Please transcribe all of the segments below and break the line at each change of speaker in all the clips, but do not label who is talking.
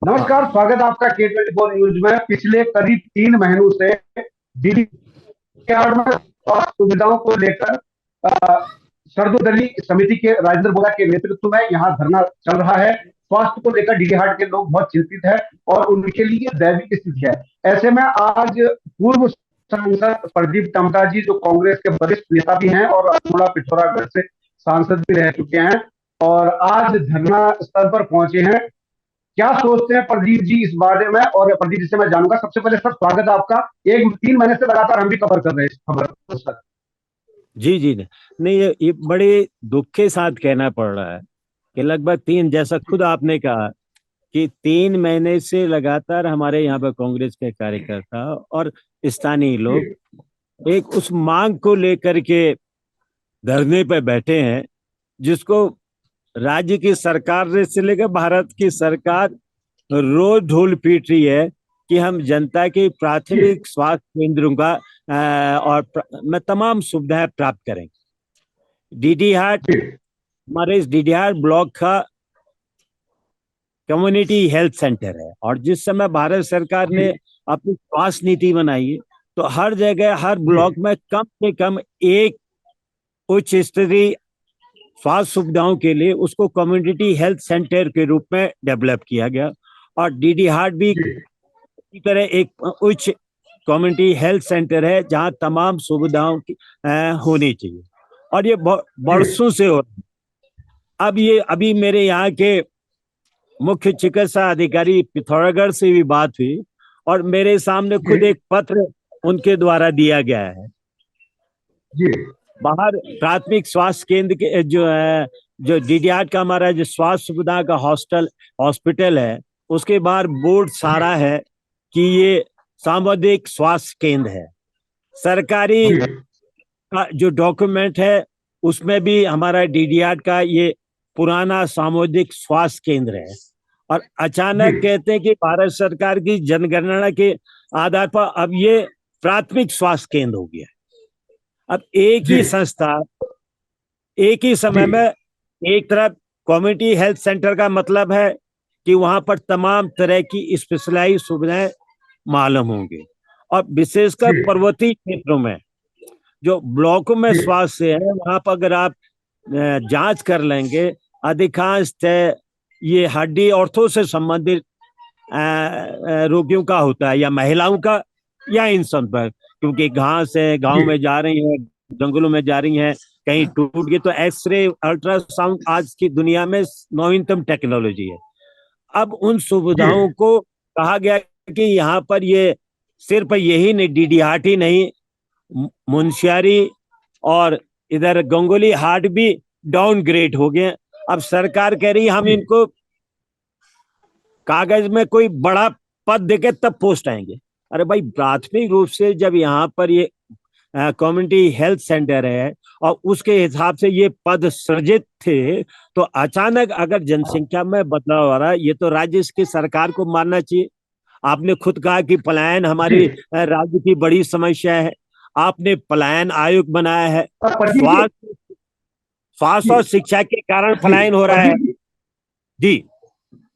नमस्कार, स्वागत है आपका K24 न्यूज में। पिछले करीब 3 महीनों से दिल्ली के हाट में स्वास्थ्य सुविधाओं को लेकर सर्वदलीय समिति के राजेंद्र बोरा के नेतृत्व में यहाँ धरना चल रहा है। स्वास्थ्य को लेकर डीडी हाट के लोग बहुत चिंतित है और उनके लिए दैविक स्थिति है। ऐसे में आज पूर्व सांसद प्रदीप टमटा जी, जो कांग्रेस के वरिष्ठ नेता भी हैं और अल्मोड़ा पिथौरागढ़ से सांसद भी रह चुके हैं, और आज धरना स्थल पर पहुंचे हैं। क्या सोचते हैं प्रदीप जी इस बारे में, और प्रदीप जी से मैं जानूंगा। सबसे पहले सर, स्वागत है आपका। 3 महीने से लगातार हम भी कवर कर रहे हैं इस खबर को सर।
जी जी नहीं, ये बड़े दुख के साथ कहना पड़ रहा है कि लगभग जैसा खुद आपने कहा कि 3 महीने से लगातार हमारे यहाँ पर कांग्रेस के कार्यकर्ता और स्थानीय लोग एक उस मांग को लेकर के धरने पर बैठे हैं, जिसको राज्य की सरकार से लेकर भारत की सरकार रोज ढोल पीट रही है कि हम जनता के प्राथमिक स्वास्थ्य केंद्रों का में तमाम सुविधाएं प्राप्त करेंगे। डीडी हाट, हमारे इस डीडी हाट ब्लॉक का कम्युनिटी हेल्थ सेंटर है, और जिस समय भारत सरकार ने अपनी स्वास्थ्य नीति बनाई है तो हर जगह हर ब्लॉक में कम से कम एक उच्च स्तरीय स्वास्थ्य सुविधाओं के लिए उसको कम्युनिटी हेल्थ सेंटर के रूप में डेवलप किया गया। और डीडी हाट भी इसी तरह एक उच्च कम्युनिटी हेल्थ सेंटर है जहां तमाम सुविधाओं की होनी चाहिए, और ये बरसों से हो रहा है। अब ये अभी मेरे यहाँ के मुख्य चिकित्सा अधिकारी पिथौरागढ़ से भी बात हुई, और मेरे सामने खुद एक पत्र उनके द्वारा दिया गया है। बाहर प्राथमिक स्वास्थ्य केंद्र के जो है, जो डीडी हाट का हमारा जो स्वास्थ्य सुविधा का हॉस्पिटल है, उसके बाहर बोर्ड सारा है कि ये सामुदायिक स्वास्थ्य केंद्र है। सरकारी का जो डॉक्यूमेंट है उसमें भी हमारा डीडी हाट का ये पुराना सामुदायिक स्वास्थ्य केंद्र है, और अचानक कहते हैं कि भारत सरकार की जनगणना के आधार पर अब ये प्राथमिक स्वास्थ्य केंद्र हो गया। अब एक ही संस्था एक ही समय में, एक तरफ कम्युनिटी हेल्थ सेंटर का मतलब है कि वहां पर तमाम तरह की स्पेशलाइज सुविधाएं मालूम होंगे, और विशेषकर पर्वतीय क्षेत्रों में जो ब्लॉकों में स्वास्थ्य है, वहां पर अगर आप जांच कर लेंगे, अधिकांश ये हड्डी ऑर्थो से संबंधित रोगियों का होता है, या महिलाओं का, या इन सब पर, क्योंकि घास है, गांव में जा रही है, जंगलों में जा रही हैं, कहीं टूट गई तो एक्सरे अल्ट्रासाउंड आज की दुनिया में नवीनतम टेक्नोलॉजी है। अब उन सुविधाओं को कहा गया कि यहाँ पर ये सिर्फ यही नहीं, डीडी हाट ही नहीं, मुंशियारी और इधर गंगोली हाट भी डाउनग्रेड हो गए। अब सरकार कह रही हम इनको कागज में कोई बड़ा पद देके तब पोस्ट आएंगे। अरे भाई, प्राथमिक रूप से जब यहाँ पर ये कम्युनिटी हेल्थ सेंटर है और उसके हिसाब से ये पद सृजित थे, तो अचानक अगर जनसंख्या में बदलाव आ रहा है, ये तो राज्य की सरकार को मानना चाहिए। आपने खुद कहा कि पलायन हमारी राज्य की बड़ी समस्या है, आपने पलायन आयोग बनाया है। स्वास्थ्य और शिक्षा के कारण पलायन हो रहा है। जी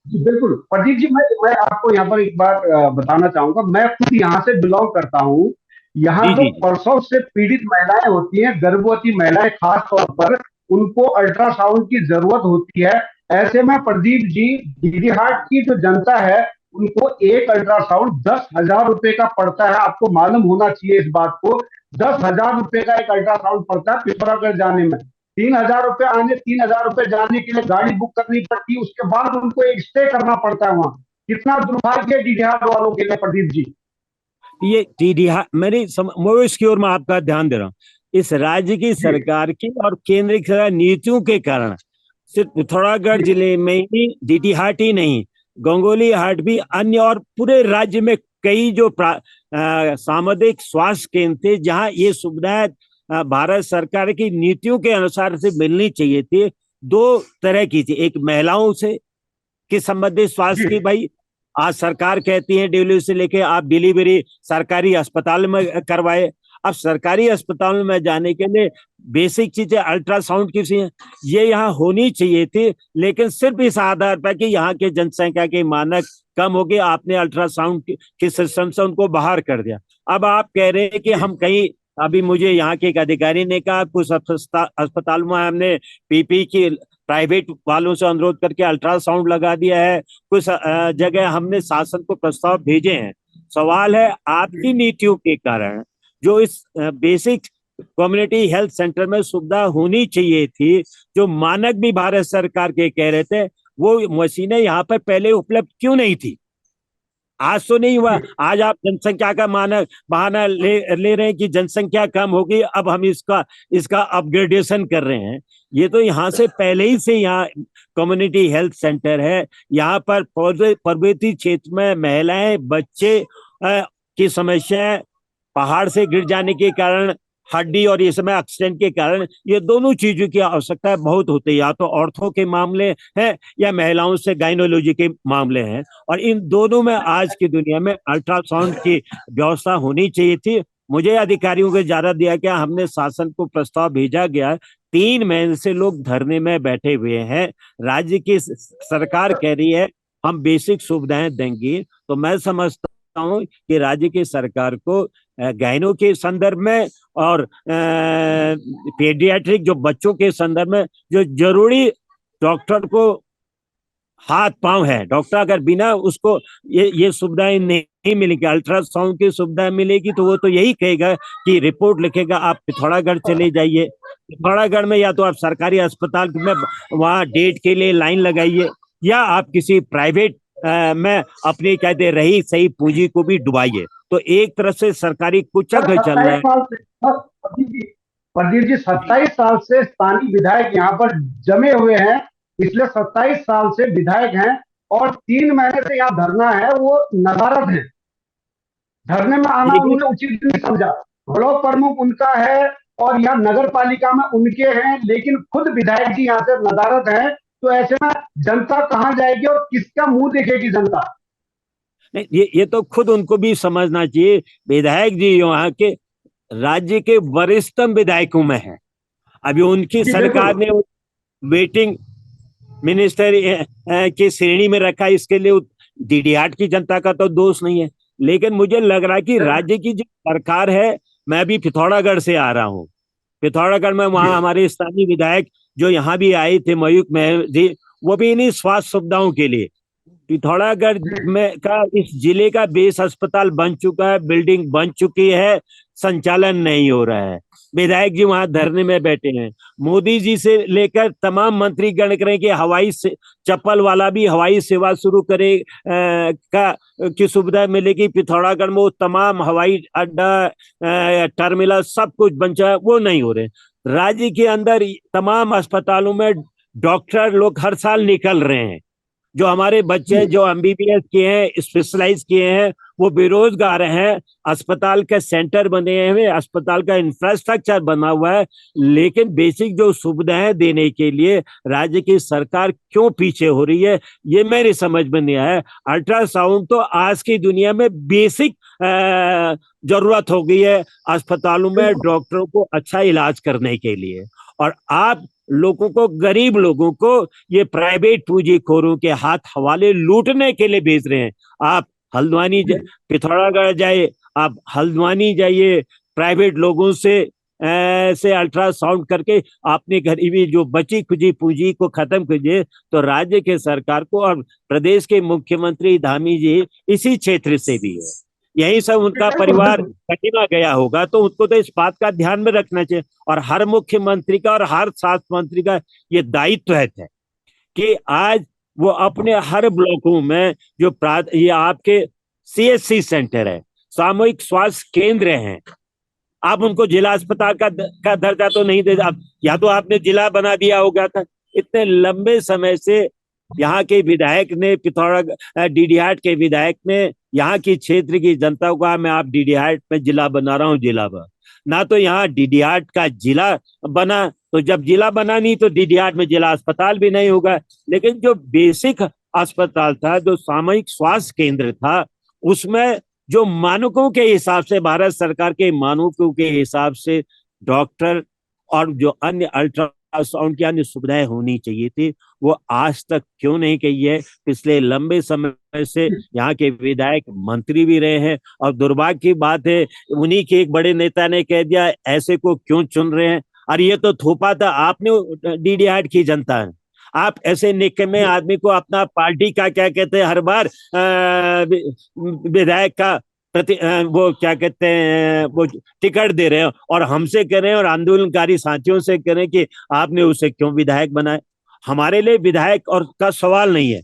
बिल्कुल प्रदीप जी, मैं आपको यहाँ पर एक बात बताना चाहूंगा। मैं खुद यहाँ से बिलोंग करता हूँ। यहाँ जो प्रसव से पीड़ित महिलाएं होती हैं, गर्भवती महिलाएं खास तौर पर, उनको अल्ट्रासाउंड की जरूरत होती है। ऐसे में प्रदीप जी, डीडी हाट की जो जनता है, उनको एक अल्ट्रासाउंड 10,000 रुपए का पड़ता है। आपको मालूम होना चाहिए इस बात को। 10,000 रुपए का एक अल्ट्रासाउंड पड़ता है पिथौरागढ़ जाने में। 3,000 रुपए आने, 3,000 रुपए जाने के लिए गाड़ी बुक करनी पड़ती है। उसके बाद उनको एक स्टे करना पड़ता है वहां। कितना दुर्भाग्य है डीडी हाट वालों के लिए प्रदीप जी।
ये डीडी हाट, मैं इसकी ओर मैं आपका ध्यान दे रहा हूँ। इस राज्य की सरकार की और केंद्र की नीतियों के कारण सिर्फ पिथौरागढ़ जिले में ही डीडी हाट ही नहीं, गंगोली हाट भी, अन्य और पूरे राज्य में कई जो सामुदायिक स्वास्थ्य केंद्र थे जहां ये सुविधाएं भारत सरकार की नीतियों के अनुसार से मिलनी चाहिए थी। दो तरह की थी, एक महिलाओं से के संबंधित स्वास्थ्य की, भाई आज सरकार कहती है डिलीवरी से लेके आप डिलीवरी सरकारी अस्पताल में करवाए। अब सरकारी अस्पतालों में जाने के लिए बेसिक चीजें अल्ट्रासाउंड की सी हैं, ये यहाँ होनी चाहिए थी, लेकिन सिर्फ इस आधार पर कि यहाँ के जनसंख्या के मानक कम हो गए, आपने अल्ट्रासाउंड के सिस्टम से उनको बाहर कर दिया। अब आप कह रहे हैं कि हम कहीं, अभी मुझे यहाँ के एक अधिकारी ने कहा कुछ अस्पतालों में हमने पीपी की प्राइवेट वालों से अनुरोध करके अल्ट्रासाउंड लगा दिया है, कुछ जगह हमने शासन को प्रस्ताव भेजे हैं। सवाल है, आपकी नीतियों के कारण जो इस बेसिक कम्युनिटी हेल्थ सेंटर में सुविधा होनी चाहिए थी, जो मानक भी भारत सरकार के कह रहे थे, वो मशीनें यहाँ पर पहले उपलब्ध क्यों नहीं थी? आज तो नहीं हुआ, आज आप जनसंख्या का मानक बहाना ले रहे हैं कि जनसंख्या कम होगी, अब हम इसका अपग्रेडेशन कर रहे हैं। ये तो यहाँ से पहले ही से यहाँ कम्युनिटी हेल्थ सेंटर है। यहाँ पर पर्वतीय क्षेत्र में महिलाएं, बच्चे की समस्या, पहाड़ से गिर जाने के कारण, हड्डी और ये समय एक्सीडेंट के कारण, ये दोनों चीजों की आवश्यकता बहुत होती है। या तो ऑर्थो के मामले हैं या महिलाओं से गायनोलॉजी के मामले हैं, और इन दोनों में आज की दुनिया में अल्ट्रासाउंड की व्यवस्था होनी चाहिए थी। मुझे अधिकारियों को इजाजत दिया गया, हमने शासन को प्रस्ताव भेजा गया, 3 महीने से लोग धरने में बैठे हुए हैं। राज्य की सरकार कह रही है हम बेसिक सुविधाएं देंगे, तो मैं समझता हूं कि राज्य की सरकार को गायनों के संदर्भ में और पेडियाट्रिक जो बच्चों के संदर्भ में जो जरूरी डॉक्टर को हाथ पांव है, डॉक्टर अगर बिना उसको ये सुविधाएं नहीं मिलेगी, अल्ट्रासाउंड की सुविधा मिलेगी, तो वो तो यही कहेगा कि रिपोर्ट लिखेगा आप पिथौरागढ़ चले जाइए, पिथौरागढ़ में या तो आप सरकारी अस्पताल में वहां डेट के लिए लाइन लगाइए, या आप किसी प्राइवेट में अपनी कहते रही सही पूंजी को भी डुबाइए। तो एक तरफ से सरकारी कुचक्र चल रहा है।
प्रदीप जी, 27 साल से स्थानीय विधायक यहाँ पर जमे हुए हैं, पिछले 27 साल से विधायक हैं, और 3 महीने से यहाँ धरना है, वो नदारद है। धरने में आना उन्होंने उचित नहीं समझा। ब्लॉक प्रमुख उनका है और यहाँ नगर पालिका में उनके हैं, लेकिन खुद विधायक जी यहाँ से नदारद हैं। तो ऐसे में जनता कहाँ जाएगी और किसका मुंह देखेगी जनता?
ये तो खुद उनको भी समझना चाहिए। विधायक जी यहाँ के राज्य के वरिष्ठतम विधायकों में है। अभी उनकी सरकार ने वेटिंग मिनिस्टर की श्रेणी में रखा, इसके लिए डीडीआर की जनता का तो दोष नहीं है। लेकिन मुझे लग रहा है कि राज्य की जो सरकार है, मैं भी पिथौरागढ़ से आ रहा हूँ, पिथौरागढ़ में वहां हमारे स्थानीय विधायक जो यहाँ भी आए थे, मयूख महल जी, वो भी इन्हीं स्वास्थ्य सुविधाओं के लिए, पिथौरागढ़ में का इस जिले का बेस अस्पताल बन चुका है, बिल्डिंग बन चुकी है, संचालन नहीं हो रहा है। विधायक जी वहां धरने में बैठे हैं। मोदी जी से लेकर तमाम मंत्री गण करें कि हवाई से चप्पल वाला भी हवाई सेवा शुरू करे की सुविधा मिलेगी पिथौरागढ़ में, वो तमाम हवाई अड्डा, टर्मिनल सब कुछ बन जाए, वो नहीं हो रहे। राज्य के अंदर तमाम अस्पतालों में डॉक्टर लोग हर साल निकल रहे हैं। जो हमारे बच्चे जो एमबीबीएस किए हैं, स्पेशलाइज किए हैं, वो बेरोजगार हैं। अस्पताल के सेंटर बने हुए, अस्पताल का इंफ्रास्ट्रक्चर बना हुआ है, लेकिन बेसिक जो सुविधाएं देने के लिए राज्य की सरकार क्यों पीछे हो रही है, ये मेरी समझ में नहीं आया। अल्ट्रासाउंड तो आज की दुनिया में बेसिक जरूरत हो गई है अस्पतालों में डॉक्टरों को अच्छा इलाज करने के लिए, और आप लोगों को, गरीब लोगों को ये प्राइवेट पूंजीखोरों के हाथ हवाले लूटने के लिए भेज रहे हैं। आप हल्द्वानी पिथौरागढ़ जाइए, आप हल्द्वानी जाइए, प्राइवेट लोगों से अल्ट्रासाउंड करके आपने गरीबी जो बची खुची पूंजी को खत्म कीजिए। तो राज्य के सरकार को और प्रदेश के मुख्यमंत्री धामी जी इसी क्षेत्र से भी है, यही सब उनका परिवार कटिना गया होगा, तो उनको तो इस बात का ध्यान में रखना चाहिए। और हर मुख्यमंत्री का और हर स्वास्थ्य मंत्री का ये दायित्व है कि आज वो अपने हर ब्लॉकों में जो ये आपके सीएचसी सेंटर है, सामूहिक स्वास्थ्य केंद्र हैं, आप उनको जिला अस्पताल का दर्जा तो नहीं दे, या तो आपने जिला बना दिया होगा था। इतने लंबे समय से यहाँ के विधायक ने, पिथौरागढ़ डीडीहाट के विधायक ने यहाँ की क्षेत्र की जनता को कहा मैं आप डीडीहाट में जिला बना रहा हूँ, जिला बना ना, तो यहाँ डीडीहाट का जिला बना, तो जब जिला बना नहीं तो डीडीहाट में जिला अस्पताल भी नहीं होगा। लेकिन जो बेसिक अस्पताल था, जो सामूहिक स्वास्थ्य केंद्र था, उसमें जो मानकों के हिसाब से, भारत सरकार के मानकों के हिसाब से डॉक्टर और जो अन्य अल्ट्रासाउंड की अन्य सुविधाएं होनी चाहिए थी, वो आज तक क्यों नहीं की है। पिछले लंबे समय से यहाँ के विधायक मंत्री भी रहे हैं, और दुर्भाग्य की बात है उन्हीं के एक बड़े नेता ने कह दिया ऐसे को क्यों चुन रहे हैं। और ये तो थोपा था आपने डीडी हाट की जनता है। आप ऐसे निकम्मे आदमी को अपना पार्टी का क्या कहते हैं हर बार विधायक का वो क्या कहते हैं वो टिकट दे रहे हैं, और हमसे कह रहे हैं और आंदोलनकारी साथियों से कह रहे हैं कि आपने उसे क्यों विधायक बनाए। हमारे लिए विधायक और का सवाल नहीं है,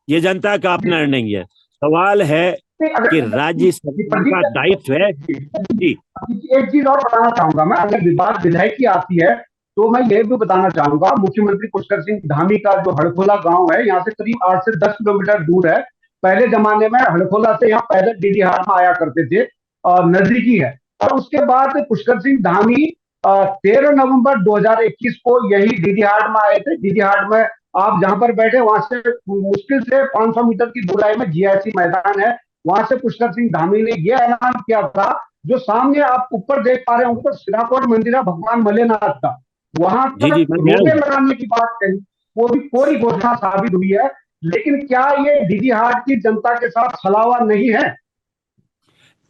ये जनता का अपना नहीं है। सवाल है कि राज्य सरकार का दायित्व है। जी,
एक चीज और बताना चाहूंगा मैं, अगर विवाद विधायक की आती है तो मैं ये भी बताना चाहूंगा, मुख्यमंत्री पुष्कर सिंह धामी का जो हड़खोला गांव है, यहाँ से करीब 8 से 10 किलोमीटर दूर है। पहले जमाने में हड़खोला से यहाँ पैदल डीडी हाट में आया करते थे, और नजदीकी है। और उसके बाद पुष्कर सिंह धामी 13 नवंबर 2021 को यही डीडी हाट में आए थे। डीडी हाट में आप जहां पर बैठे वहां से मुश्किल से 500 मीटर की दूरी में जीआईसी मैदान है, वहां से पुष्कर सिंह धामी ने यह ऐलान किया था, जो सामने आप ऊपर देख पा रहे हैं ऊपर सिराकोट मंदिर है भगवान मलेनाथ का, वहां
जी,
तक
जी,
रोके लगाने की बात कही, वो भी पूरी घोषणा साबित हुई है। लेकिन क्या ये डीडी हाट की जनता के साथ छलावा नहीं है?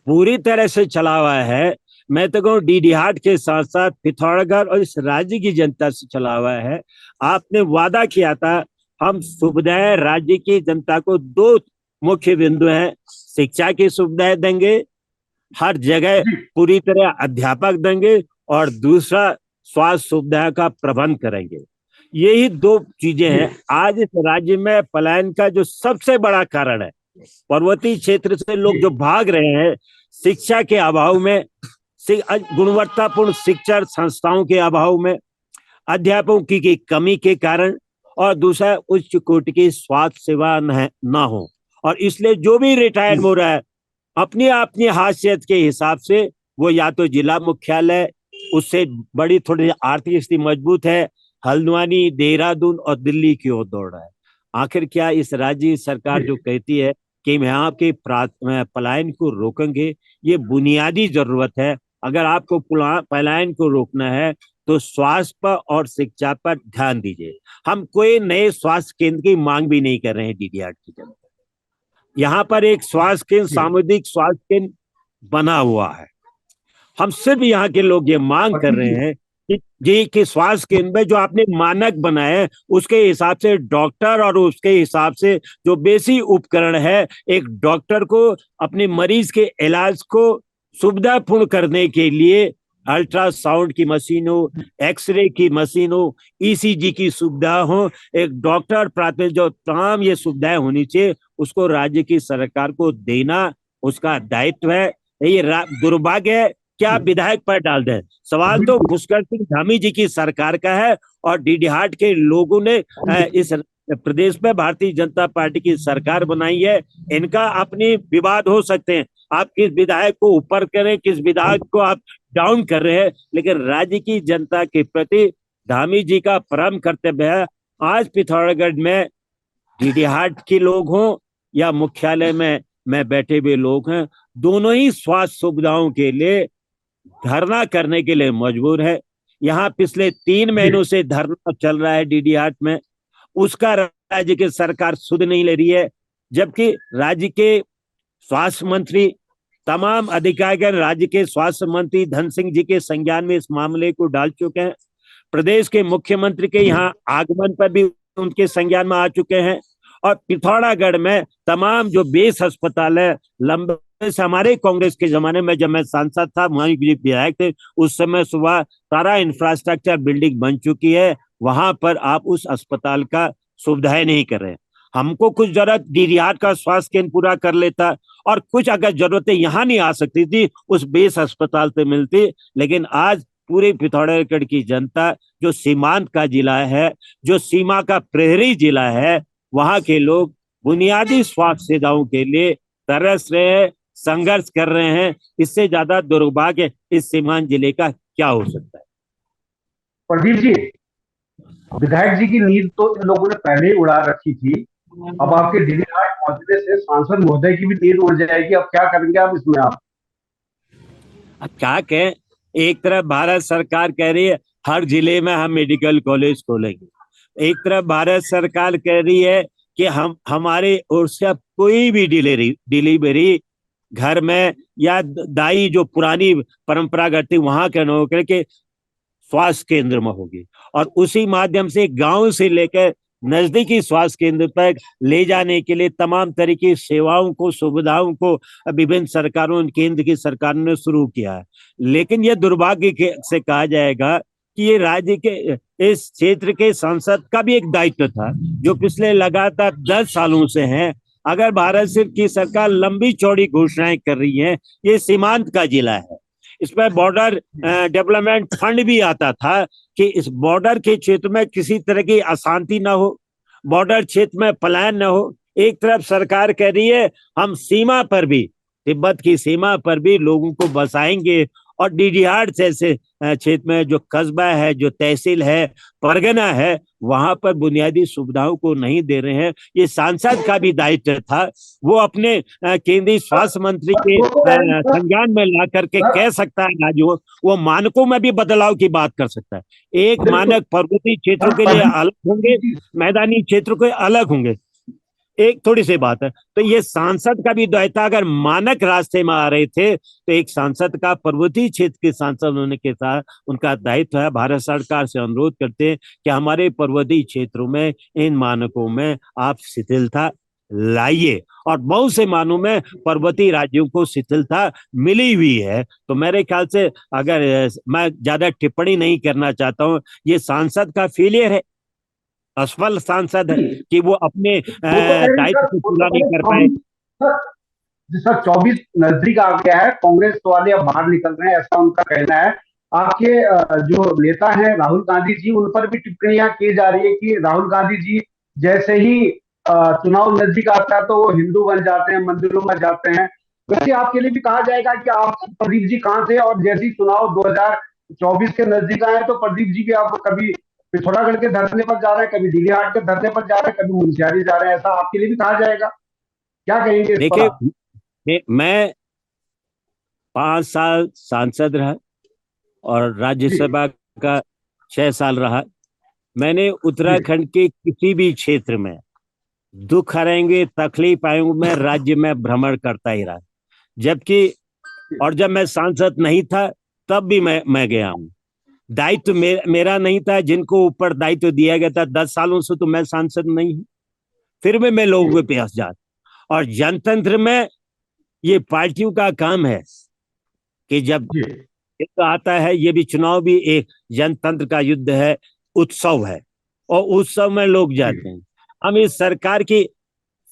पूरी तरह से चला हुआ है। मैं तो कहूँ डीडी हाट के साथ साथ पिथौरागढ़ और इस राज्य की जनता से चला हुआ है। आपने वादा किया था हम सुविधाएं राज्य की जनता को, दो मुख्य बिंदु हैं, शिक्षा की सुविधाएं देंगे, हर जगह पूरी तरह अध्यापक देंगे, और दूसरा स्वास्थ्य सुविधा का प्रबंध करेंगे। यही दो चीजें हैं। आज इस राज्य में पलायन का जो सबसे बड़ा कारण है, पर्वतीय क्षेत्र से लोग जो भाग रहे हैं शिक्षा के अभाव में, गुणवत्तापूर्ण शिक्षा संस्थाओं के अभाव में, अध्यापकों की कमी के कारण, और दूसरा उच्च कोटि की स्वास्थ्य सेवा न हो। और इसलिए जो भी रिटायर्ड हो रहा है अपनी अपनी हैसियत के हिसाब से, वो या तो जिला मुख्यालय, उससे बड़ी थोड़ी आर्थिक स्थिति मजबूत है, हल्द्वानी, देहरादून और दिल्ली की ओर दौड़ रहा है। आखिर क्या इस राज्य सरकार जो कहती है कि हम यहाँ के पलायन को रोकेंगे, ये बुनियादी जरूरत है। अगर आपको पलायन को रोकना है तो स्वास्थ्य पर और शिक्षा पर ध्यान दीजिए। हम कोई नए स्वास्थ्य केंद्र की मांग भी नहीं कर रहे हैं डीडी हाट की जनता। यहाँ पर एक स्वास्थ्य केंद्र, सामुदायिक स्वास्थ्य केंद्र बना हुआ है। हम सिर्फ यहाँ के लोग ये मांग कर रहे हैं कि स्वास्थ्य केंद्र में जो आपने मानक बनाए उसके हिसाब से डॉक्टर, और उसके हिसाब से जो बेसिक उपकरण है, एक डॉक्टर को अपने मरीज के इलाज को सुविधापूर्ण करने के लिए अल्ट्रासाउंड की मशीन हो, एक्सरे की मशीन हो, ईसीजी की सुविधा हो, एक डॉक्टर प्राथमिक जो तमाम ये सुविधाएं होनी चाहिए, उसको राज्य की सरकार को देना उसका दायित्व है। ये दुर्भाग्य है क्या आप विधायक पर डाल दें। सवाल तो पुष्कर सिंह धामी जी की सरकार का है, और डीडी हाट के लोगों ने इस प्रदेश में भारतीय जनता पार्टी की सरकार बनाई है। इनका अपने विवाद हो सकते हैं, आप किस विधायक को ऊपर करें, किस विधायक को आप डाउन कर रहे हैं, लेकिन राज्य की जनता के प्रति धामी जी का परम कर्तव्य है। आज पिथौरागढ़ में डीडी हाट के लोग हों या मुख्यालय में बैठे हुए लोग हैं, दोनों ही स्वास्थ्य सुविधाओं के लिए धरना करने के लिए मजबूर है। यहाँ पिछले 3 महीनों से धरना चल रहा है डीडी हाट में, उसका राज्य की सरकार सुध नहीं ले रही है। जबकि राज्य के स्वास्थ्य मंत्री, तमाम अधिकारी राज्य के स्वास्थ्य मंत्री धन सिंह जी के संज्ञान में इस मामले को डाल चुके हैं। प्रदेश के मुख्यमंत्री के यहाँ आगमन पर भी उनके संज्ञान में आ चुके हैं। और पिथौरागढ़ में तमाम जो बेस अस्पताल है, लंबे से हमारे कांग्रेस के जमाने में जब मैं सांसद था, वहीं विधायक थे, उस समय सुबह सारा इंफ्रास्ट्रक्चर बिल्डिंग बन चुकी है, वहां पर आप उस अस्पताल का सुविधाएं नहीं कर रहे। हमको कुछ जरूरत डीडी हाट का स्वास्थ्य केंद्र पूरा कर लेता, और कुछ अगर जरूरतें यहाँ नहीं आ सकती थी उस बेस अस्पताल से मिलती। लेकिन आज पूरे पिथौरागढ़ की जनता, जो सीमांत का जिला है, जो सीमा का प्रहरी जिला है, वहां के लोग बुनियादी स्वास्थ्य सेवाओं के लिए तरस रहे हैं, संघर्ष कर रहे हैं। इससे ज्यादा दुर्भाग्य इस सीमांत जिले का क्या हो सकता है।
प्रदीप जी, विधायक जी की नींद तो इन लोगों ने पहले ही उड़ा रखी थी। अब आपके डीडी हाट पहुंचने से सांसद महोदय की भी नींद उड़ जाएगी। अब क्या करेंगे आप इसमें आप?
अब क्या कहें, एक तरफ भारत सरकार कह रही है हर जिले में हम मेडिकल कॉलेज खोलेंगे, एक तरफ भारत सरकार कह रही है कि हम हमारे ओर से अब कोई भी डिलीवरी घर में या दाई जो पुरानी परंपरागत थी वहां के न होकर के स्वास्थ्य केंद्र में होगी, और उसी माध्यम से गांव से लेकर नजदीकी स्वास्थ्य केंद्र पर ले जाने के लिए तमाम तरह की सेवाओं को, सुविधाओं को विभिन्न सरकारों, केंद्र की सरकार ने शुरू किया है। लेकिन यह दुर्भाग्य से कहा जाएगा कि ये राज्य के इस क्षेत्र के सांसद का भी एक दायित्व था जो पिछले लगातार 10 सालों से है। अगर भारत सिर्फ की सरकार लंबी चौड़ी घोषणाएं कर रही है, ये सीमांत का जिला है, इसमें बॉर्डर डेवलपमेंट फंड भी आता था कि इस बॉर्डर के क्षेत्र में किसी तरह की अशांति ना हो, बॉर्डर क्षेत्र में पलायन ना हो। एक तरफ सरकार कह रही है हम सीमा पर भी, तिब्बत की सीमा पर भी लोगों को बसाएंगे, और डीडीआर जैसे क्षेत्र में जो कस्बा है, जो तहसील है, परगना है, वहां पर बुनियादी सुविधाओं को नहीं दे रहे हैं। ये सांसद का भी दायित्व था, वो अपने केंद्रीय स्वास्थ्य मंत्री के संज्ञान में ला करके कह सकता है राज्यों, वो मानकों में भी बदलाव की बात कर सकता है। एक मानक पर्वतीय क्षेत्रों के लिए अलग होंगे, मैदानी क्षेत्रों के अलग होंगे, एक थोड़ी सी बात है। तो ये सांसद का भी दायित्व, अगर मानक रास्ते में आ रहे थे तो एक सांसद का पर्वतीय क्षेत्र के सांसद होने के साथ उनका दायित्व है। भारत सरकार से अनुरोध करते हैं कि हमारे पर्वतीय क्षेत्रों में इन मानकों में आप शिथिलता लाइए, और बहुत से मानों में पर्वतीय राज्यों को शिथिलता मिली हुई है। तो मेरे ख्याल से, अगर मैं ज्यादा टिप्पणी नहीं करना चाहता हूँ, ये सांसद का फेलियर है, असफल सांसद है कि वो अपने दायित्व को पूरा नहीं कर पाए।
सर 24 नजदीक आ गया है, कांग्रेस वाले अब बाहर निकल रहे हैं, ऐसा उनका कहना है। आपके जो नेता हैं राहुल गांधी जी, उन पर भी टिप्पणियां की जा रही है कि राहुल गांधी जी जैसे ही चुनाव नजदीक आता है तो वो हिंदू बन जाते हैं, मंदिरों में जाते हैं। वैसे आपके लिए भी कहा जाएगा कि आप, प्रदीप जी कहाँ थे, और जैसे ही चुनाव 2024 के नजदीक आए तो प्रदीप जी भी आप कभी पिथौरागढ़ के धरने पर जा रहे हैं, कभी दिल्ली हाट के धरने पर जा रहे हैं, कभी मुंशियारी जा रहे हैं, ऐसा आपके लिए भी कहा जाएगा? क्या कहेंगे इस पर आप?
देखिए, मैं 5 साल सांसद रहा और राज्यसभा का 6 साल रहा। मैंने उत्तराखंड के किसी भी क्षेत्र में दुख आएंगे, तकलीफ आएंगे, मैं राज्य में भ्रमण करता ही रहा। जबकि, और जब मैं सांसद नहीं था तब भी मैं गया हूँ। दायित्व मेरा नहीं था, जिनको ऊपर दायित्व दिया गया था। 10 सालों से तो मैं सांसद नहीं हूँ, फिर भी मैं लोगों के पास जाता। और जनतंत्र में ये पार्टियों का काम है कि जब युद्ध आता है, ये भी चुनाव भी एक जनतंत्र का युद्ध है, उत्सव है, और उत्सव में लोग जाते हैं। हम इस सरकार की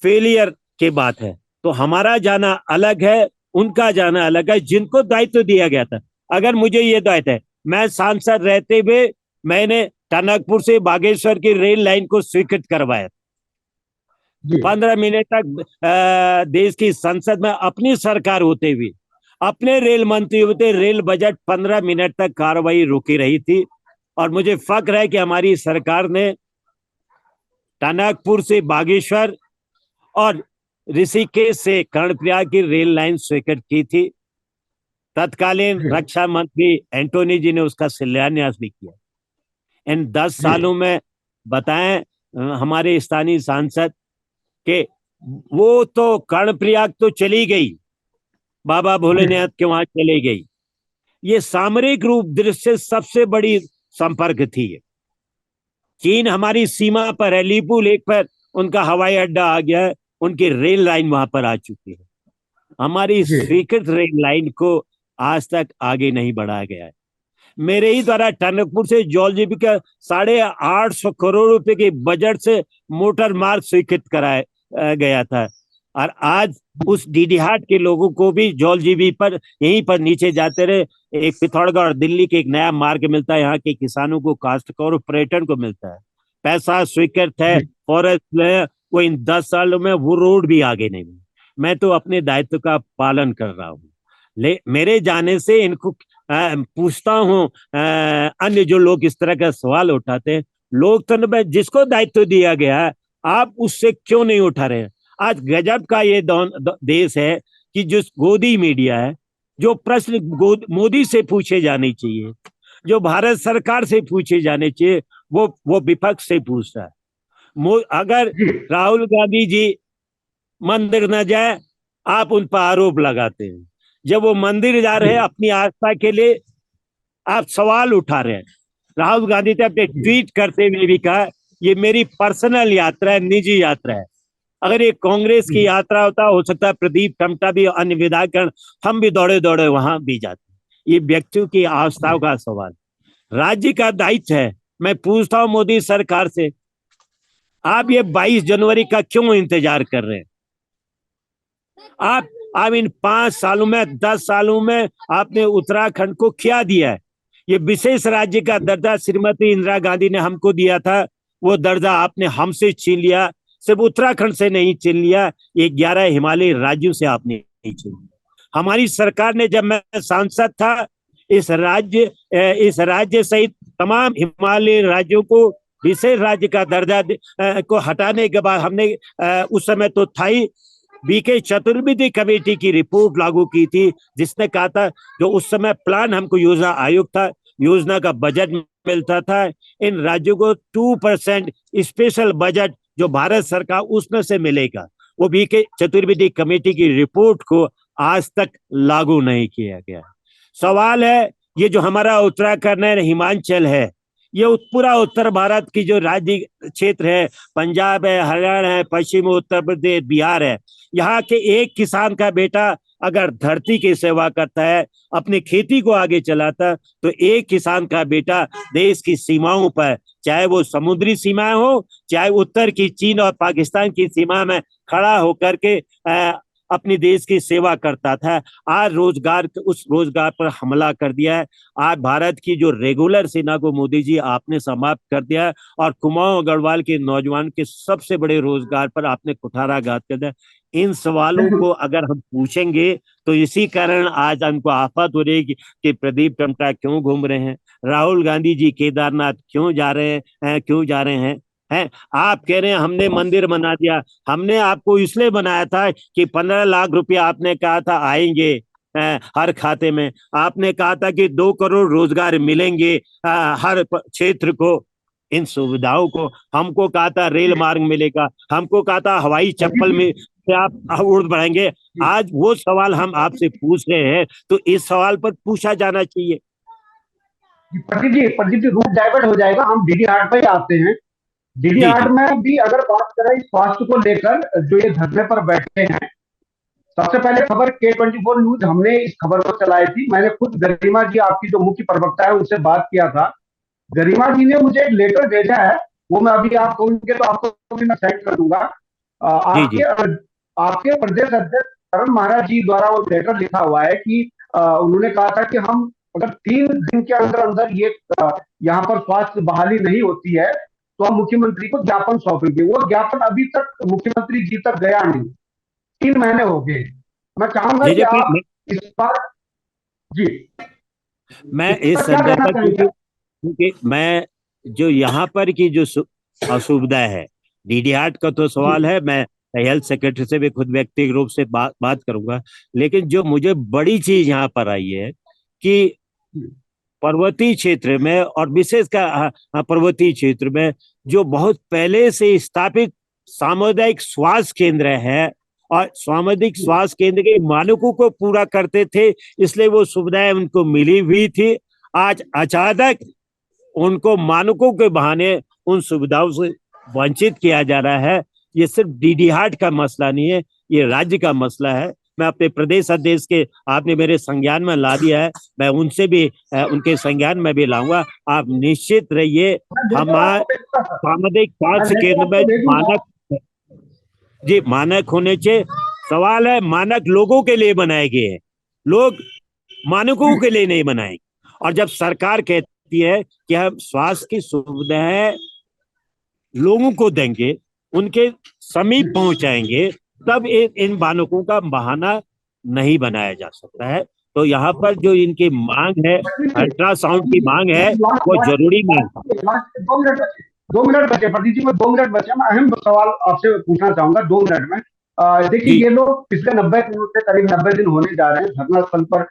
फेलियर की बात है, तो हमारा जाना अलग है, उनका जाना अलग है, जिनको दायित्व दिया गया था। अगर मुझे ये दायित्व है, मैं सांसद रहते हुए मैंने टनकपुर से बागेश्वर की रेल लाइन को स्वीकृत करवाया। 15 मिनट तक देश की संसद में अपनी सरकार होते हुए, अपने रेल मंत्री होते, रेल बजट 15 मिनट तक कार्रवाई रुकी रही थी। और मुझे फक्र है कि हमारी सरकार ने टनकपुर से बागेश्वर और ऋषिकेश से कर्णप्रयाग की रेल लाइन स्वीकृत की थी। तत्कालीन रक्षा मंत्री एंटोनी जी ने उसका शिलान्यास भी किया। इन 10 सालों में बताएं हमारे स्थानीय सांसद के, वो तो कर्णप्रयाग तो चली गई, बाबा भोलेनाथ के वहां चले गई। ये सामरिक रूप दृष्टि सबसे बड़ी संपर्क थी। चीन हमारी सीमा पर है, लीपू लेक पर उनका हवाई अड्डा आ गया है, उनकी रेल लाइन वहां पर आ चुकी है। हमारी स्वीकृत रेल लाइन को आज तक आगे नहीं बढ़ाया गया है। मेरे ही द्वारा टनकपुर से जौलजीबी का 850 करोड़ रुपए के बजट से मोटर मार्ग स्वीकृत कराया गया था। और आज उस डीडीहाट के लोगों को भी जौलजीबी पर, यहीं पर नीचे जाते रहे, एक पिथौरागढ़ और दिल्ली के एक नया मार्ग मिलता है, यहाँ के किसानों को, काश्तकारों, पर्यटन को मिलता है। पैसा स्वीकृत है, फॉरेस्ट, वो इन 10 सालों में वो रोड भी आगे नहीं हुई। मैं तो अपने दायित्व का पालन कर रहा हूँ। मेरे जाने से इनको पूछता हूँ, अन्य जो लोग इस तरह का सवाल उठाते हैं, लोकतंत्र में जिसको दायित्व दिया गया है, आप उससे क्यों नहीं उठा रहे हैं? आज गजब का ये देश है कि जो गोदी मीडिया है, जो प्रश्न मोदी से पूछे जाने चाहिए, जो भारत सरकार से पूछे जाने चाहिए, वो विपक्ष से पूछ रहा है। अगर राहुल गांधी जी मंदिर न जाए, आप उन पर आरोप लगाते हैं। जब वो मंदिर जा रहे हैं अपनी आस्था के लिए, आप सवाल उठा रहे हैं। राहुल गांधी ने अपने ट्वीट करते हुए भी कहा, ये मेरी पर्सनल यात्रा है, निजी यात्रा है। अगर ये कांग्रेस की यात्रा होता, हो सकता है प्रदीप टम्टा भी, अन्य विधायक, हम भी दौड़े दौड़े वहां भी जाते। ये व्यक्तियों की आस्थाओं का सवाल, राज्य का दायित्व है। मैं पूछता हूं मोदी सरकार से, आप ये 22 जनवरी का क्यों इंतजार कर रहे हैं? आप इन 5 सालों में, 10 सालों में आपने उत्तराखंड को क्या दिया है? ये विशेष राज्य का दर्जा श्रीमती इंदिरा गांधी ने हमको दिया था, वो दर्जा आपने हमसे छीन लिया। सिर्फ उत्तराखंड से नहीं छीन लिया, ये 11 हिमालयी राज्यों से आपने नहीं छीन लिया। हमारी सरकार ने, जब मैं सांसद था, इस राज्य सहित तमाम हिमालयी राज्यों को विशेष राज्य का दर्जा को हटाने के बाद हमने उस समय तो था ही बीके चतुर्वेदी कमेटी की रिपोर्ट लागू की थी, जिसने कहा था, जो उस समय प्लान हमको योजना आयोग था, योजना का बजट मिलता था, इन राज्यों को 2% स्पेशल बजट जो भारत सरकार उसमें से मिलेगा। वो बीके चतुर्वेदी कमेटी की रिपोर्ट को आज तक लागू नहीं किया गया। सवाल है, ये जो हमारा उत्तराखंड है, हिमाचल है, ये पूरा उत्तर भारत की जो राज्य क्षेत्र है, पंजाब है, हरियाणा है, पश्चिम उत्तर प्रदेश, बिहार है, यहाँ के एक किसान का बेटा अगर धरती की सेवा करता है, अपनी खेती को आगे चलाता, तो एक किसान का बेटा देश की सीमाओं पर, चाहे वो समुद्री सीमाएं हो, चाहे उत्तर की चीन और पाकिस्तान की सीमा में खड़ा होकर के अपनी देश की सेवा करता था। आज उस रोजगार पर हमला कर दिया है। आज भारत की जो रेगुलर सेना को मोदी जी आपने समाप्त कर दिया है, और कुमाऊं अग्रवाल के नौजवान के सबसे बड़े रोजगार पर आपने कुठाराघात कर दिया। इन सवालों को अगर हम पूछेंगे तो इसी कारण आज हमको आफत हो रही है कि प्रदीप टम्टा क्यों घूम रहे हैं, राहुल गांधी जी केदारनाथ क्यों जा रहे हैं। आप कह रहे हैं हमने मंदिर बना दिया। हमने आपको इसलिए बनाया था कि 15 लाख रुपया आपने कहा था आएंगे हर खाते में। आपने कहा था कि 2 करोड़ रोजगार मिलेंगे हर क्षेत्र को। इन सुविधाओं को हमको कहा था रेल मार्ग मिलेगा, हमको कहा था हवाई चप्पल में से आप उड़ बढ़ेंगे। आज वो सवाल हम आपसे पूछ रहे हैं, तो इस सवाल पर पूछा जाना चाहिए।
प्रदीप जी रूट डाइवर्ट हो जाएगा, हम डीडी हाट पर आते हैं। डीडी हाट में भी अगर बात करें स्वास्थ्य को लेकर, जो ये धरने पर बैठे हैं, सबसे पहले खबर K24 न्यूज हमने इस खबर को चलाई थी। मैंने खुद गरिमा जी, आपकी जो मुख्य प्रवक्ता है, उनसे बात किया था। गरिमा जी ने मुझे एक लेटर भेजा है, वो मैं अभी आप कहोगे तो आपको भी मैं सेंड कर दूंगा। आपके प्रदेश अध्यक्ष करण महाराज जी द्वारा वो लेटर लिखा हुआ है कि उन्होंने कहा था कि हम अगर 3 दिन के अंदर अंदर ये यहाँ पर स्वास्थ्य बहाली नहीं होती है तो हम मुख्यमंत्री को ज्ञापन सौंपेंगे। वो ज्ञापन अभी तक मुख्यमंत्री जी तक गया नहीं, 3 महीने हो गए। मैं चाहूंगा कि आप इस बार जी
मैं इस संदर्भ पर, क्योंकि मैं जो यहाँ पर की जो असुविधा है, डीडी हाट का तो सवाल है, मैं हेल्थ सेक्रेटरी से भी खुद व्यक्तिगत रूप से बात करूंगा। लेकिन जो मुझे बड़ी चीज यहाँ पर आई है कि पर्वतीय क्षेत्र में, और विशेषकर पर्वतीय क्षेत्र में जो बहुत पहले से स्थापित सामुदायिक स्वास्थ्य केंद्र है, और सामुदायिक स्वास्थ्य केंद्र के मानकों को पूरा करते थे, इसलिए वो सुविधाएं उनको मिली हुई थी। आज अचानक उनको मानकों के बहाने उन सुविधाओं से वंचित किया जा रहा है। ये सिर्फ डीडी हाट का मसला नहीं है, ये राज्य का मसला है। मैं अपने प्रदेश अध्यक्ष के, आपने मेरे संज्ञान में ला दिया है, मैं उनसे भी उनके संज्ञान में भी लाऊंगा। आप निश्चित रहिए, हमारे सामुदायिक स्वास्थ्य केंद्र में मानक होने चाहिए। सवाल है, मानक लोगों के लिए बनाए गए हैं, लोग मानकों के लिए नहीं बनाए। और जब सरकार कहती है कि हम स्वास्थ्य की सुविधाएं लोगों को देंगे, उनके समीप पहुंचाएंगे, तब इन मानकों का बहाना नहीं बनाया जा सकता है। तो यहाँ पर जो इनकी मांग है, अल्ट्रासाउंड की मांग है, वो जरूरी मांग।
2 मिनट बचे प्रदीप जी, में 2 मिनट बचे। मैं अहम सवाल आपसे पूछना चाहूंगा 2 मिनट में। देखिए
जी
ये लोग पिछले 90 दिनों से, करीब 90 दिन होने जा रहे हैं धरना स्थल पर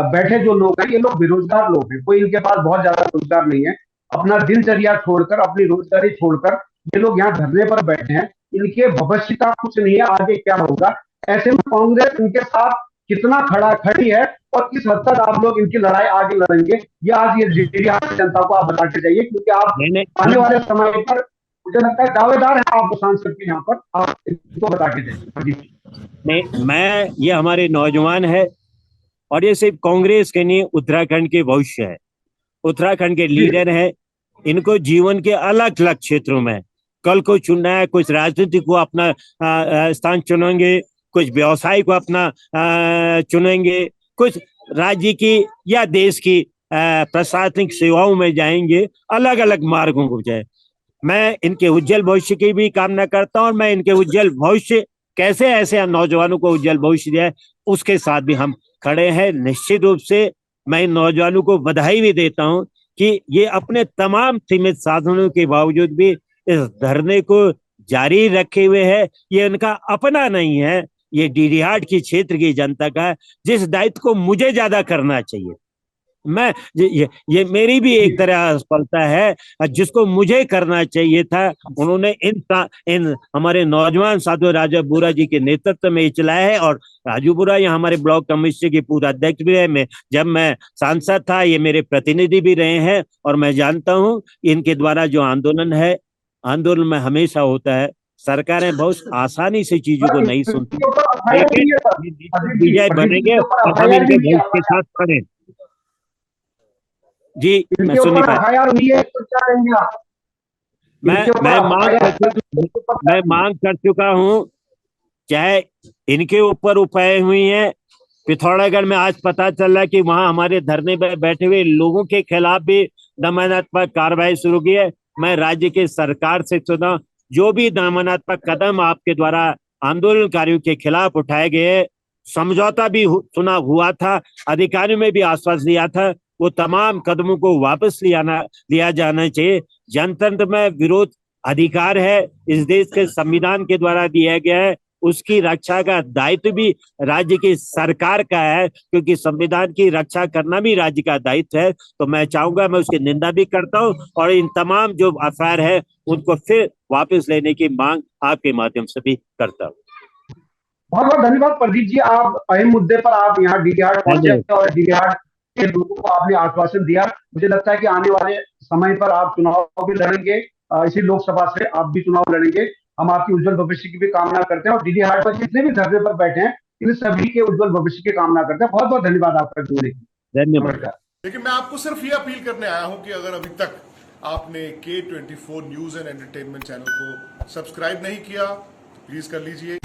बैठे जो लोग हैं, ये लोग बेरोजगार लोग हैं, कोई इनके पास बहुत ज्यादा रोजगार नहीं है। अपना दिनचर्या छोड़कर, अपनी रोजगारी छोड़कर ये लोग यहाँ धरने पर बैठे हैं। इनके भविष्य का कुछ नहीं है, आगे क्या होगा। ऐसे में कांग्रेस इनके साथ कितना खड़ी है और किस हद तक आप लोग इनकी लड़ाई आगे लड़ेंगे, ये आज ये जनता को आप बताते जाइए, क्योंकि आप
मैंने
आने वाले समय पर मुझे लगता है दावेदार है आप सांसद के यहाँ पर, आप इनको बता के जाइए जी।
मैं ये हमारे नौजवान है और ये सिर्फ कांग्रेस के नहीं, उत्तराखंड के भविष्य है, उत्तराखंड के
जी
लीडर है। इनको जीवन के अलग अलग क्षेत्रों में कल को चुनना है, कुछ राजनीति को अपना स्थान चुनेंगे, कुछ व्यवसाय को अपना चुनेंगे, कुछ राज्य की या देश की प्रशासनिक सेवाओं में जाएंगे, अलग अलग मार्गों को जाए। मैं इनके उज्जवल भविष्य की भी कामना करता हूं और मैं इनके उज्जवल भविष्य कैसे ऐसे नौजवानों को उज्जवल भविष्य दिया है उसके साथ भी हम खड़े हैं। निश्चित रूप से मैं इन नौजवानों को बधाई भी देता हूं कि ये अपने तमाम सीमित साधनों के बावजूद भी इस धरने को जारी रखे हुए है। ये उनका अपना नहीं है, ये डीडीहाट की क्षेत्र की जनता का है, जिस दायित्व को मुझे ज्यादा करना चाहिए। मैं ये मेरी भी एक तरह असफलता है, जिसको मुझे करना चाहिए था उन्होंने इन हमारे नौजवान साधु राजू बुरा जी के नेतृत्व में चलाया है। और राजू बुरा ये हमारे ब्लॉक कमिश्नर के पूर्व अध्यक्ष भी है। मैं जब मैं सांसद था ये मेरे प्रतिनिधि भी रहे हैं और मैं जानता हूं इनके द्वारा जो आंदोलन है, आंदोलन में हमेशा होता है। सरकारें बहुत आसानी से चीजों को नहीं सुनती,
इनके ऊपर एफआईआर
लेकिन
भी है सर, अजीत जी,
विजय
अजीत जी
बनेंगे
के ऊपर
और हम
एफआईआर
इनके
भी
भविष्य के साथ खड़े। जी मैं
इनके
सुन नहीं
ऊपर
पाया।
एफआईआर हुई है, तो क्या कहेंगे आप?
मैं
इनके ऊपर
मैं मांग कर
एफआईआर
मैं मांग कर चुका हूं, चाहे इनके ऊपर उपाय हुई है। पिथौरागढ़ में आज पता चला कि वहां हमारे धरने पर बैठे हुए लोगों के खिलाफ भी दमनात्मक कार्रवाई शुरू की है। मैं राज्य की सरकार से सुना जो भी दमनात्मक कदम आपके द्वारा आंदोलनकारियों के खिलाफ उठाए गए, समझौता भी सुना हुआ था, अधिकारियों में भी आश्वासन दिया था, वो तमाम कदमों को वापस लिया जाना चाहिए। जनतंत्र में विरोध अधिकार है, इस देश के संविधान के द्वारा दिया गया है, उसकी रक्षा का दायित्व भी राज्य की सरकार का है, क्योंकि संविधान की रक्षा करना भी राज्य का दायित्व है। तो मैं चाहूंगा, मैं उसकी निंदा भी करता हूं और इन तमाम जो अफेयर है उनको फिर वापस लेने की मांग आपके माध्यम से भी करता हूं।
बहुत बहुत धन्यवाद प्रदीप जी, आप अहम मुद्दे पर आप यहाँ डीडीआर पहुंचे और डीडीआर के लोगों को आपने आश्वासन दिया। मुझे लगता है कि आने वाले समय पर आप चुनाव भी लड़ेंगे, इसी लोकसभा से आप भी चुनाव लड़ेंगे। हम आपकी उज्जवल भविष्य की भी कामना करते हैं और डीडीआर पर जितने भी धरने पर बैठे हैं इन सभी के उज्जवल भविष्य की कामना करते हैं। बहुत बहुत धन्यवाद आपका जुड़ने की।
धन्यवाद।
लेकिन मैं आपको सिर्फ ये अपील करने आया हूं कि अगर अभी तक आपने K24 news and entertainment channel को सब्सक्राइब नहीं किया तो प्लीज कर लीजिए।